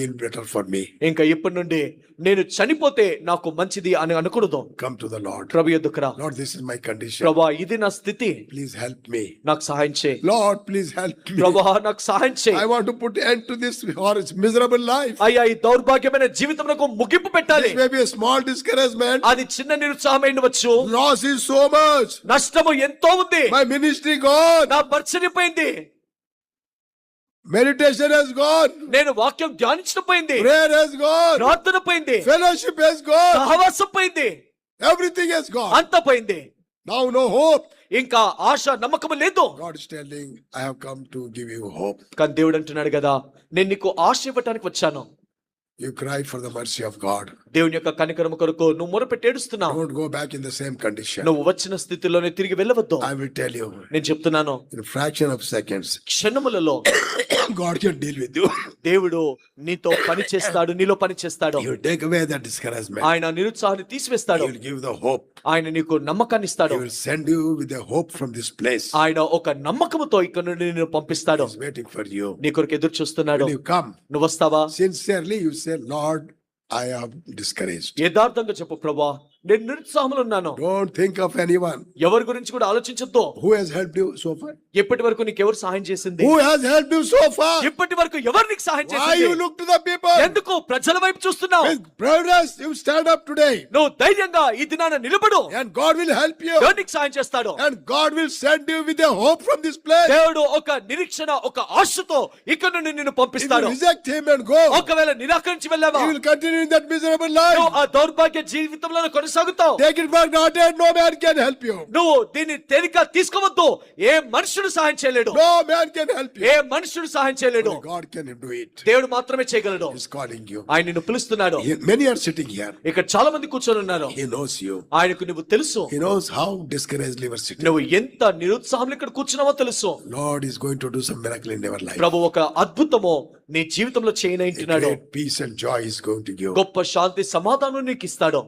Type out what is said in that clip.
feel better for me. ఇంకా ఇప్పటి నుండి నేను చనిపోతే నాకు మంచిది అని అనకూడదు. Come to the Lord. ప్రభు యొద్దకు రా. Lord, this is my condition. ప్రభువా ఇది నా స్థితి, Please help me. నాకు సహాయం చేయి. Lord, please help me. ప్రభువా నాకు సహాయం చేయి. I want to put end to this horrible miserable life. అయ్యా ఈ దౌర్భాగ్యమైన జీవితమునకు ముగింపు పెట్టాలి. This may be a small discouragement. అది చిన్న నిరుత్సాహం అయినవచ్చు. Loss is so much. నష్టము ఎంతో ఉంది. My ministry gone. నా పరిచర్య పోయింది. Meditation has gone. నేను వాక్యం ధ్యానించడం పోయింది. Prayer has gone. ప్రార్థన పోయింది. Fellowship has gone. సహవాసం పోయింది. Everything has gone. అంతా పోయింది. Now no hope. ఇంకా ఆశ నమ్మకం లేదు. God is telling, I have come to give you hope. కానీ దేవుడు అంటున్నాడు కదా, నేను నీకు ఆశ ఇవ్వటానికి వచ్చాను. You cry for the mercy of God. దేవుని యొక్క కనికరము కొరకు నువ్వు మొరపెట్టి ఏడుస్తున్నావు. Don't go back in the same condition. నువ్వు వచ్చిన స్థితిలోనే తిరిగి వెళ్ళవద్దు. I will tell you. నేను చెప్తున్నాను, In a fraction of seconds, క్షణములలో God can deal with you. దేవుడు నీతో పని చేస్తాడు, నీలో పని చేస్తాడు. He will take away that discouragement. ఆయన నిరుత్సాహాన్ని తీసివేస్తాడు. He will give the hope. ఆయన నీకు నమ్మకాన్ని He ఇస్తాడు. will send you with a hope from this place. ఆయన ఒక నమ్మకముతో ఇక్కడ నుండి నిన్ను పంపిస్తాడు. He is waiting for you. నీ కొరకు ఎదురు చూస్తున్నాడు. When you come, నువ్వు వస్తావా? sincerely you say, Lord, I am discouraged. యథార్థంగా చెప్పు, ప్రభువా నేను నిరుత్సాహంలో ఉన్నాను. Don't think of anyone. ఎవరి గురించి కూడా ఆలోచించొద్దు. Who has helped you so far? ఇప్పటి వరకు నీకు ఎవరు సహాయం చేసింది? Who has helped you so far? ఇప్పటి వరకు ఎవరు నీకు సహాయం Why చేసింది? you look to the people? ఎందుకు ప్రజల వైపు చూస్తున్నావు? With brothers, you stand up today. నువ్వు ధైర్యంగా ఈ దినాన నిలబడు. And God will help you. దేవుడు నీకు సహాయం చేస్తాడు. And God will send you with a hope from this place. దేవుడు ఒక నిరీక్షణ, ఒక ఆశతో ఇక్కడ నుండి నిన్ను If you పంపిస్తాడు. reject him and go, ఒకవేళ నిరాకరించి వెళ్ళావా, you will continue in that miserable నువ్వు life. ఆ దౌర్భాగ్య జీవితంలో కొనసాగుతావు. Take it for granted, no man can help you. నువ్వు దీన్ని తేలిక తీసుకోవద్దు. ఏ మనుషుడు సహాయం చేయలేడు. No man can help you. ఏ మనుషుడు సహాయం చేయలేడు. Only God can do it. దేవుడు మాత్రమే చేయగలడు. He is calling you. ఆయన నిన్ను పిలుస్తున్నాడు. Many are sitting here. ఇక్కడ చాలా మంది కూర్చొని ఉన్నారు. He knows you. ఆయనకు నువ్వు తెలుసు. He knows how discouraged you are sitting. నువ్వు ఎంత నిరుత్సాహంలో ఇక్కడ కూర్చున్నావో తెలుసు. Lord is going to do some miracle in your life. ప్రభు ఒక అద్భుతము నీ జీవితంలో A చేయనంటున్నాడు. great peace and joy is going to give. గొప్ప శాంతి సమాధానం నీకు ఇస్తాడు.